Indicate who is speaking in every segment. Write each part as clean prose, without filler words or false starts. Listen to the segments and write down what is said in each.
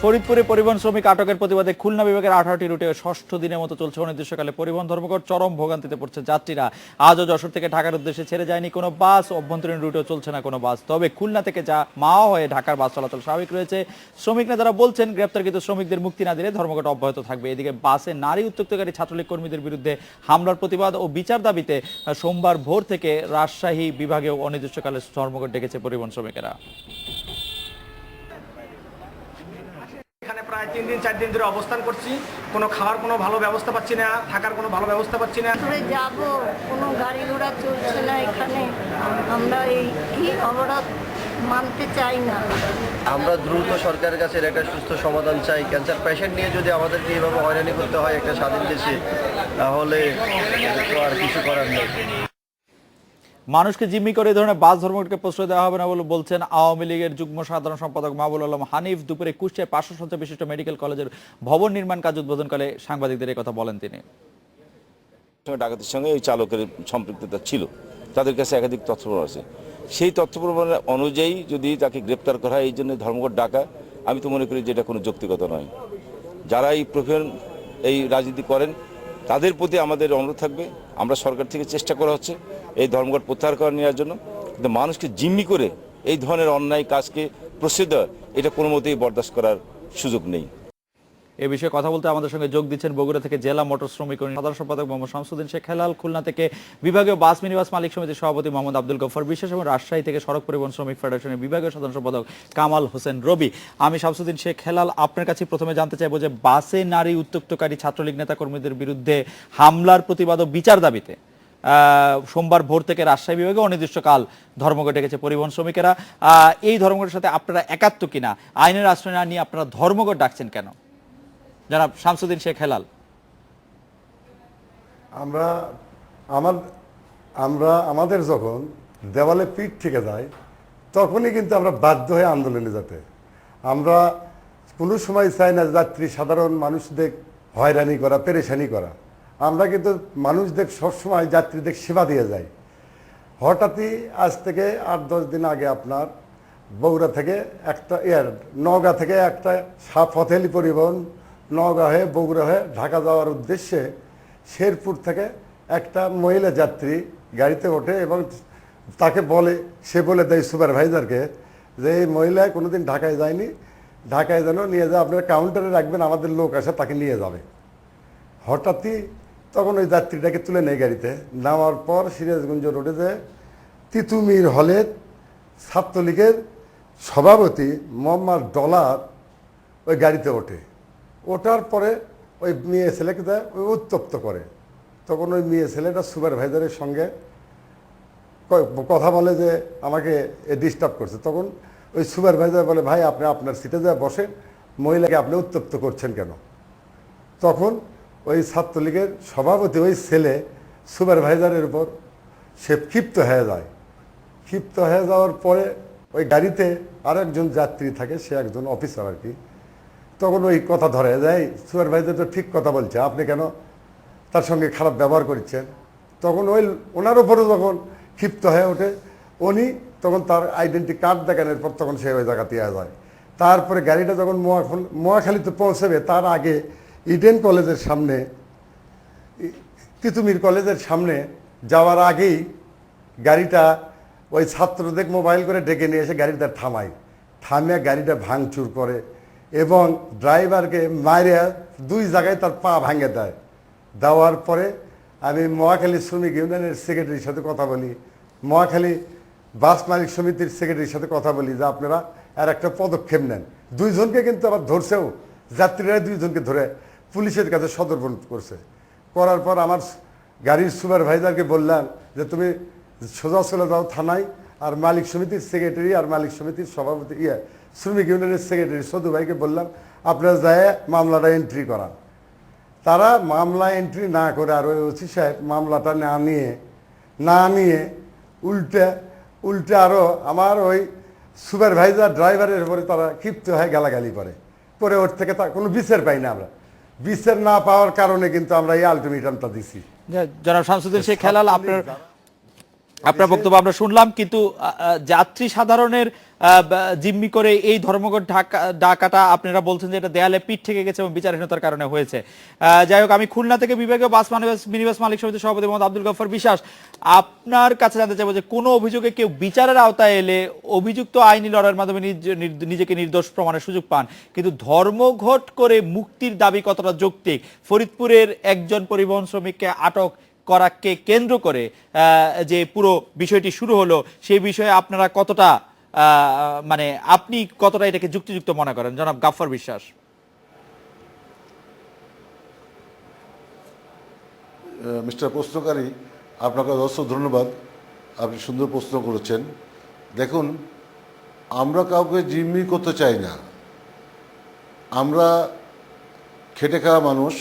Speaker 1: ফরিদপুরে পরিবহন শ্রমিক আটকের প্রতিবাদে খুলনা বিভাগের 18টি রুটে ষষ্ঠ দিনের মতো চলছে অনির্দিষ্টকালে পরিবহন ধর্মঘট। চরম ভোগান্তিতে পড়ছে যাত্রীরা। আজও যশোর থেকে ঢাকার উদ্দেশ্যে ছেড়ে যায়নি কোনো বাস, অভ্যন্তরীণ রুটেও চলছে না কোনো বাস। তবে খুলনা থেকে যা মাওয়া হয়ে ঢাকার বাস চলাচল স্বাভাবিক রয়েছে। শ্রমিক নেতারা বলছেন, গ্রেপ্তারকৃত শ্রমিকদের মুক্তি না দিলে ধর্মঘট অব্যাহত থাকবে। এদিকে বাসে নারী উত্ত্যক্তকারী ছাত্রলীগ কর্মীদের বিরুদ্ধে হামলার প্রতিবাদ ও বিচার দাবিতে সোমবার ভোর থেকে রাজশাহী বিভাগেও অনির্দিষ্টকালে ধর্মঘট ডেকেছে পরিবহন শ্রমিকেরা।
Speaker 2: এখানে প্রায় 3 দিন 4 দিন ধরে অবস্থান করছি। কোনো খাওয়ার কোনো ভালো ব্যবস্থা পাচ্ছি না, থাকার কোনো ভালো ব্যবস্থা পাচ্ছি না।
Speaker 3: যাব কোনো গাড়ি ঘোড়া চলছে না এখানে। আমরা এই অবরোধ মানতে চাই না।
Speaker 4: আমরা দ্রুত সরকারের কাছে একটা সুস্থ সমাধান চাই। ক্যান্সার পেশেন্ট নিয়ে যদি আমাদেরকে এইভাবে হয়রানি করতে হয় একটা স্বাধীন দেশে, তাহলে তো আর কিছু করার নেই।
Speaker 1: মানুষকে জিম্মি করে এই ধরনের বাস ধর্মঘটকে প্রশ্রয় দেওয়া হবে না বলে বলছেন আওয়ামী লীগের যুগ্ম সাধারণ সম্পাদক মাহবুল আলম হানিফ। দুপুরে কুষ্টিয়ায় 500 শয্যা বিশিষ্ট মেডিকেল কলেজের ভবন নির্মাণ কাজ উদ্বোধনকালে সাংবাদিকদের এই কথা বলেন তিনি।
Speaker 5: ডাকাতির সঙ্গে ওই চালকের সম্পৃক্ততা ছিল, তাদের কাছে একাধিক তথ্য প্রমাণ আছে। সেই তথ্য প্রমাণ অনুযায়ী যদি তাকে গ্রেপ্তার করা হয়, এই জন্য ধর্মঘট ডাকা, আমি তো মনে করি যে এটা কোনো যৌক্তিকতা নয়। যারা এই প্রফেশন এই রাজনীতি করেন তাদের প্রতি আমাদের অনুরোধ থাকবে, আমরা সরকার থেকে চেষ্টা করা হচ্ছে এই ধর্মঘট প্রত্যাহার করে নেওয়ার জন্য, কিন্তু মানুষকে জিম্মি করে এই ধরনের অন্যায় কাজকে প্রশ্রয় দেওয়া, এটা কোনো মতেই বরদাস্ত করার সুযোগ নেই।
Speaker 1: এ বিষয়ে কথা বলতে আমাদের সঙ্গে যোগ দিচ্ছেন বগুড়া থেকে জেলা মোটর শ্রমিক সাধারণ সম্পাদক মোহাম্মদ শামসুদ্দিন শেখ হেলাল, খুলনা থেকে বিভাগীয় বাস মিনিবাস মালিক সমিতির সভাপতি মোহাম্মদ আব্দুল গফফার বিশ্বাস এবং রাজশাহী থেকে সড়ক পরিবহন শ্রমিক ফেডারেশনের বিভাগীয় সাধারণ সম্পাদক কামাল হোসেন রবি। আমি শামসুদ্দিন শেখ হেলাল, আপনার কাছে প্রথমে জানতে চাইবো যে বাসে নারী উত্ত্যক্তকারী ছাত্রলীগ নেতাকর্মীদের বিরুদ্ধে হামলার প্রতিবাদ ও বিচার দাবিতে সোমবার ভোর থেকে রাজশাহী বিভাগে অনির্দিষ্টকাল ধর্মঘট ডেকেছে পরিবহন শ্রমিকেরা। এই ধর্মঘটের সাথে আপনারা একাত্ম কিনা, আইনের আশ্রয় না নিয়ে আপনারা ধর্মঘট ডাকছেন কেন? জনাব শামসুদ্দিন শেখ হেলাল।
Speaker 6: আমাদের যখন দেওয়ালে পিঠ থেকে যায় তখনই কিন্তু আমরা বাধ্য হয়ে আন্দোলনে যেতে। আমরা কোনো সময় চাই না যাত্রী সাধারণ মানুষদের হয়রানি করা, পেরেশানি করা। আমরা কিন্তু মানুষদের সবসময় যাত্রীদের সেবা দিয়ে যাই। হঠাৎই আজ থেকে 8-10 দিন আগে আপনার বগুড়া থেকে একটা নওগাঁ থেকে একটা ফতেলি পরিবহন নওগাঁ হয়ে বগুড়া হয়ে ঢাকা যাওয়ার উদ্দেশ্যে শেরপুর থেকে একটা মহিলা যাত্রী গাড়িতে ওঠে এবং তাকে সে বলে দেয় সুপারভাইজারকে যে এই মহিলা কোনোদিন ঢাকায় যায়নি, ঢাকায় যেন নিয়ে যায়, আপনারা কাউন্টারে রাখবেন, আমাদের লোক আসে তাকে নিয়ে যাবে। হঠাৎই তখন ওই যাত্রীটাকে তুলে নেয় গাড়িতে। নামার পর সিরাজগঞ্জ রোডে যে তিতুমির হলের ছাত্রলীগের সভাপতি মোহাম্মদ ডলার ওই গাড়িতে ওঠে। ওঠার পরে ওই মেয়ে ছেলেকে ওই উত্তপ্ত করে। তখন ওই মেয়ে ছেলেটা সুপারভাইজারের সঙ্গে কথা বলে যে আমাকে ডিস্টার্ব করছে। তখন ওই সুপারভাইজার বলে, ভাই আপনি আপনার সিটে যা বসেন, মহিলাকে আপনি উত্তপ্ত করছেন কেন? তখন ওই ছাত্রলীগের সভাপতি ওই ছেলে সুপারভাইজারের উপর সে ক্ষিপ্ত হয়ে যায়। ক্ষিপ্ত হয়ে যাওয়ার পরে ওই গাড়িতে আরেকজন যাত্রী থাকে, সে একজন অফিসার আর কি। তখন ওই কথা ধরে যায়, সুপারভাইজার তো ঠিক কথা বলছে, আপনি কেন তার সঙ্গে খারাপ ব্যবহার করছেন? তখন ওনার উপরে যখন ক্ষিপ্ত হয়ে ওঠে, উনি তখন তার আইডেন্টি কার্ড দেখানোর পর তখন সে ওই জায়গাতে যায়। তারপরে গাড়িটা যখন মোয়াখালীতে পৌঁছবে তার আগে ইডেন কলেজের সামনে, তিতুমির কলেজের সামনে যাওয়ার আগেই গাড়িটা ওই ছাত্রদের মোবাইল করে ডেকে নিয়ে এসে গাড়িটা থামিয়ে গাড়িটা ভাঙচুর করে এবং ড্রাইভারকে মারিয়া 2 জায়গায় তার পা ভাঙে দেয়। দেওয়ার পরে আমি মহাখালী শ্রমিক ইউনিয়নের সেক্রেটারির সাথে কথা বলি, মহাখালী বাস মালিক সমিতির সেক্রেটারির সাথে কথা বলি যে আপনারা আর একটা পদক্ষেপ নেন। 2 জনকে কিন্তু আবার ধরছেও, যাত্রীরা 2 জনকে ধরে পুলিশের কাছে সদর্পণ করছে। করার পর আমার গাড়ির সুপারভাইজারকে বললাম যে তুমি সোজা চলে যাও থানায়, আর মালিক সমিতির সেক্রেটারি আর মালিক সমিতির সভাপতি শ্রমিক ইউনিয়নের সেক্রেটারি সদু ভাইকে বললাম আপনারা যায় মামলাটা এন্ট্রি করান। তারা মামলা এন্ট্রি না করে আর ওই ওসি সাহেব মামলাটা না নিয়ে উল্টে আরও আমার ওই সুপারভাইজার ড্রাইভারের উপরে তারা ক্ষিপ্ত হয়ে গালাগালি করে ওর থেকে কোনো বিচার পাই না। আমরা বিচার না পাওয়ার কারণে কিন্তু আমরা এই আলটিমেটামটা দিছি।
Speaker 1: জনাব শামসুদ্দিন শেখ হেলাল, আপনার আপনার বক্তব্য আমরা শুনলাম, কিন্তু যাত্রী সাধারণের জিম্মি করে এই ধর্মঘট ডাকাটা আপনারা বলছেন যে এটা দেয়ালে পিঠ থেকে গেছে এবং বিচারহীনতার কারণে হয়েছে। যাই হোক, আমি খুলনা থেকে বিভাগীয় বাস মিনিবাস মালিক সমিতির সভাপতি মোহাম্মদ আব্দুল গফফার বিশ্বাস, আপনার কাছে জানতে চাইবো যে কোনো অভিযোগে কেউ বিচারের আওতায় এলে অভিযুক্ত আইনি লড়াইয়ের মাধ্যমে নিজেকে নির্দোষ প্রমাণের সুযোগ পান, কিন্তু ধর্মঘট করে মুক্তির দাবি কতটা যৌক্তিক? ফরিদপুরের একজন পরিবহন শ্রমিককে আটক করাকে কেন্দ্র করে যে পুরো বিষয়টি শুরু হলো, সেই বিষয়ে আপনারা কতটা মানে আপনি কতটা এটাকে যুক্তিযুক্ত মনে করেন, জনাব গফফার বিশ্বাস?
Speaker 7: মিস্টার প্রশ্নকারী, আপনাকে অজস্র ধন্যবাদ, আপনি সুন্দর প্রশ্ন করেছেন। দেখুন, আমরা কাউকে জিম্মি করতে চাই না। আমরা খেটে খাওয়া মানুষ,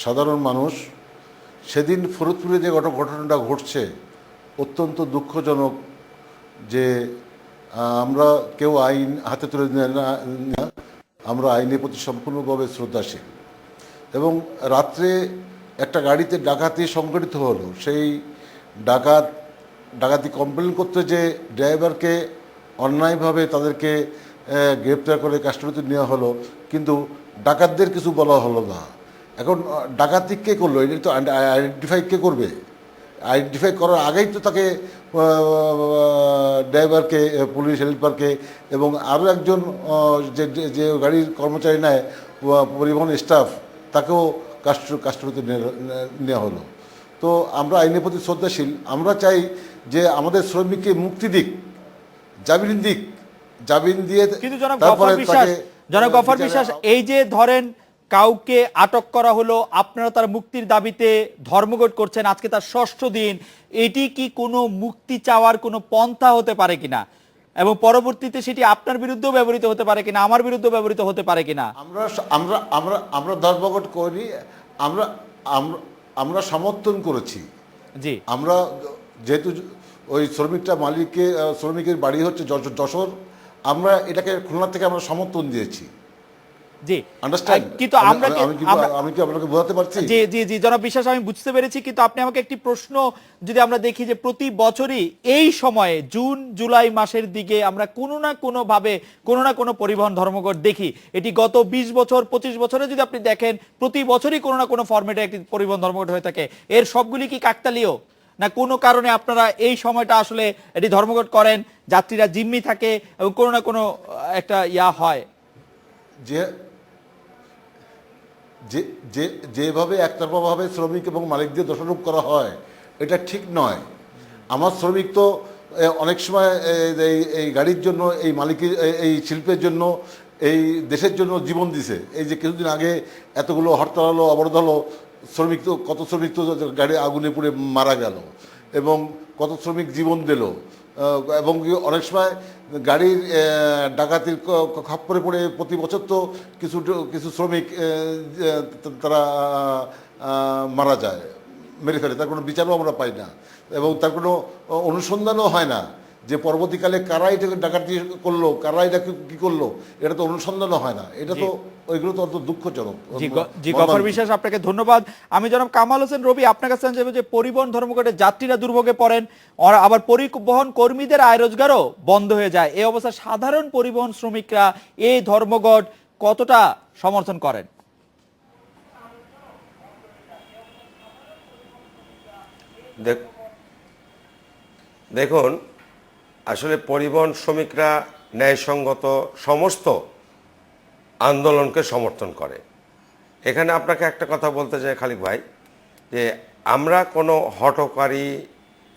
Speaker 7: সাধারণ মানুষ। সেদিন ফরিদপুরে যে ঘটনাটা ঘটছে অত্যন্ত দুঃখজনক, যে আমরা কেউ আইন হাতে তুলে না, আমরা আইনের প্রতি সম্পূর্ণভাবে শ্রদ্ধাশীল। এবং রাত্রে একটা গাড়িতে ডাকাতি সংঘটিত হলো, সেই ডাকাতি কমপ্লেন করতে যে ড্রাইভারকে অন্যায়ভাবে তাদেরকে গ্রেপ্তার করে কাস্টডিতে নেওয়া হলো, কিন্তু ডাকাতদের কিছু বলা হলো না। এখন ডাকাতি কে করলো, এটা তো আইডেন্টিফাই কে করবে? আইডেন্টিফাই করার আগেই তো তাকে ড্রাইভারকে, পুলিশ হেল্পারকে এবং আরও একজন যে গাড়ির কর্মচারী নেয়, পরিবহন স্টাফ, তাকেও কাস্টডিতে নেওয়া হলো। তো আমরা আইনের প্রতি শ্রদ্ধাশীল। আমরা চাই যে আমাদের শ্রমিককে মুক্তি দিক, জামিন দিক, জামিন দিয়ে।
Speaker 1: কিন্তু জনাব গফফার বিশ্বাস, এই যে ধরেন কাউকে আটক করা হলো, আপনারা তার মুক্তির দাবিতে ধর্মঘট করছেন, আজকে তার ৬ষ্ঠ দিন, এটি কি কোনো মুক্তি চাওয়ার কোনো পন্থা হতে পারে কিনা? এবং পরবর্তীতে সেটি আপনার বিরুদ্ধেও ব্যবহৃত হতে পারে কিনা, আমার বিরুদ্ধেও ব্যবহৃত হতে পারে কিনা?
Speaker 7: আমরা ধর্মঘট করিনি, আমরা সমর্থন করেছি।
Speaker 1: জি,
Speaker 7: আমরা যেহেতু ওই শ্রমিকের বাড়ি হচ্ছে যশোর, আমরা এটাকে খুলনা থেকে আমরা সমর্থন দিয়েছি।
Speaker 1: জি,
Speaker 7: আন্ডারস্ট্যান্ড?
Speaker 1: কিন্তু
Speaker 7: আমি কি আপনাকে বোঝাতে পারছি?
Speaker 1: জি জি জি জনাব বিশ্বাস, আমি বুঝতে পেরেছি, কিন্তু আপনি আমাকে একটি প্রশ্ন, যদি আমরা দেখি যে প্রতি বছরই এই সময়ে জুন জুলাই মাসের দিকে আমরা কোনো না কোনো ভাবে কোনো না কোনো পরিবহন ধর্মঘট দেখি। এটি গত 20 বছর 25 বছরে যদি আপনি দেখেন, প্রতি বছরই কোনো না কোনো ফরম্যাটে একটি পরিবহন ধর্মঘট হয়ে থাকে। এর সবগুলি কি কাকতালীয়, না কোনো কারণে আপনারা এই সময়টা আসলে এটি ধর্মঘট করেন, যাত্রীরা জিম্মি থাকে এবং কোনো না কোনো একটা হয়?
Speaker 7: যেভাবে একতরফাভাবে শ্রমিক এবং মালিকদের দোষারোপ করা হয়, এটা ঠিক নয়। আমার শ্রমিক তো অনেক সময় এই গাড়ির জন্য, এই মালিকের, এই শিল্পের জন্য, এই দেশের জন্য জীবন দিছে। এই যে কিছুদিন আগে এতগুলো হরতাল হলো, অবরোধ হলো, কত শ্রমিক তো গাড়ি আগুনে পুড়ে মারা গেল এবং কত শ্রমিক জীবন দিল। এবং অনেক সময় গাড়ির ডাকাতির খপ্পরে পড়ে প্রতি বছর তো কিছু শ্রমিক তারা মারা যায়, মেরে ফেলে, তার কোনো বিচারও আমরা পাই না এবং তার কোনো অনুসন্ধানও হয় না যে পরবর্তীকালে কারা এটাকে ডাকাতি করলো, কারা এটা কি করলো, এটা তো অনুসন্ধানও হয় না। এটা তো ওইগুলো তো অত দুঃখজনক।
Speaker 1: জি গফফার বিশ্বাস, আপনাকে ধন্যবাদ। আমি জনাব কামাল হোসেন রবি, আপনার কাছে জানতে চাইবো যে পরিবহন ধর্মঘটে যাত্রীরা দুর্ভোগে পড়েন, আবার পরিবহন কর্মীদের আয় রোজগারও বন্ধ হয়ে যায়। এই অবস্থা সাধারণ পরিবহন শ্রমিকরা এই ধর্মঘট কতটা সমর্থন করেন?
Speaker 8: দেখুন, আসলে পরিবহন শ্রমিকরা ন্যায়সঙ্গত সমস্ত আন্দোলনকে সমর্থন করে। এখানে আপনাকে একটা কথা বলতে চাই খালিক ভাই, যে আমরা কোনো হঠকারী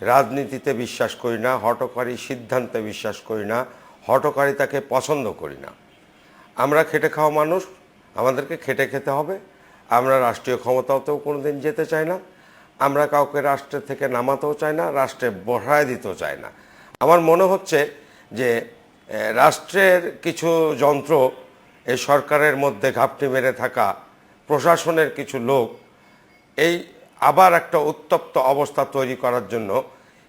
Speaker 8: রাজনীতিতে বিশ্বাস করি না, হঠকারী সিদ্ধান্তে বিশ্বাস করি না, হঠকারিতাকে পছন্দ করি না। আমরা খেটে খাওয়া মানুষ, আমাদেরকে খেটে খেতে হবে। আমরা রাষ্ট্রীয় ক্ষমতাতেও কোনো দিন যেতে চাই না, আমরা কাউকে রাষ্ট্রের থেকে নামাতেও চাই না, রাষ্ট্রে বসায় দিতেও চাই না। আমার মনে হচ্ছে যে রাষ্ট্রের কিছু যন্ত্র, এই সরকারের মধ্যে ঘাপটি মেরে থাকা প্রশাসনের কিছু লোক এই আবার একটা উত্তপ্ত অবস্থা তৈরি করার জন্য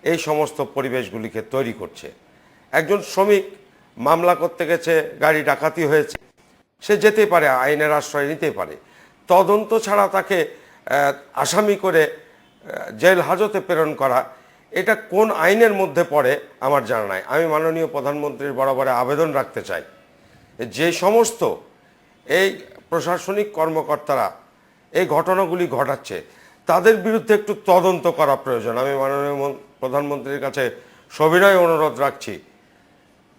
Speaker 8: এই সমস্ত পরিবেশগুলিকে তৈরি করছে। একজন শ্রমিক মামলা করতে গেছে, গাড়ি ডাকাতি হয়েছে, সে যেতে পারে, আইনের আশ্রয় নিতে পারে। তদন্ত ছাড়া তাকে আসামি করে জেল হাজতে প্রেরণ করা, এটা কোন আইনের মধ্যে পড়ে আমার জানা নাই। আমি মাননীয় প্রধানমন্ত্রীর বরাবরে আবেদন রাখতে চাই, যে সমস্ত এই প্রশাসনিক কর্মকর্তারা এই ঘটনাগুলি ঘটাচ্ছে তাদের বিরুদ্ধে একটু তদন্ত করা প্রয়োজন। আমি মাননীয় প্রধানমন্ত্রীর কাছে সবিনয় অনুরোধ রাখছি,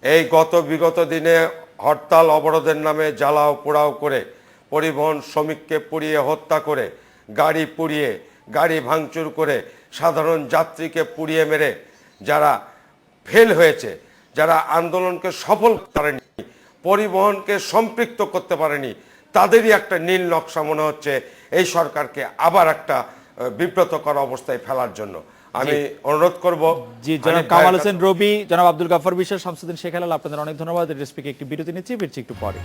Speaker 8: এই বিগত দিনে হরতাল অবরোধের নামে জ্বালাও পোড়াও করে, পরিবহন শ্রমিককে পুড়িয়ে হত্যা করে, গাড়ি পুড়িয়ে, গাড়ি ভাঙচুর করে, সাধারণ যাত্রীকে পুড়িয়ে মেরে যারা ফেল হয়েছে, যারা আন্দোলনকে সফল করেনি, পরিবহনকে সম্পৃক্ত করতে পারেনি, তাদেরই একটা নীল নকশা মনে হচ্ছে এই সরকারকে আবার একটা বিব্রতকর অবস্থায় ফেলার জন্য। আমি অনুরোধ করব।
Speaker 1: জি, জনাব কামাল হোসেন রবি, জনাব আব্দুল গাফফার বিশ্বাস, শামসুদ্দিন শেখ হেলাল, আপনাদের অনেক ধন্যবাদ। রেসপিকে একটি বিরতি নিচ্ছি, ফিরছি একটু পরে।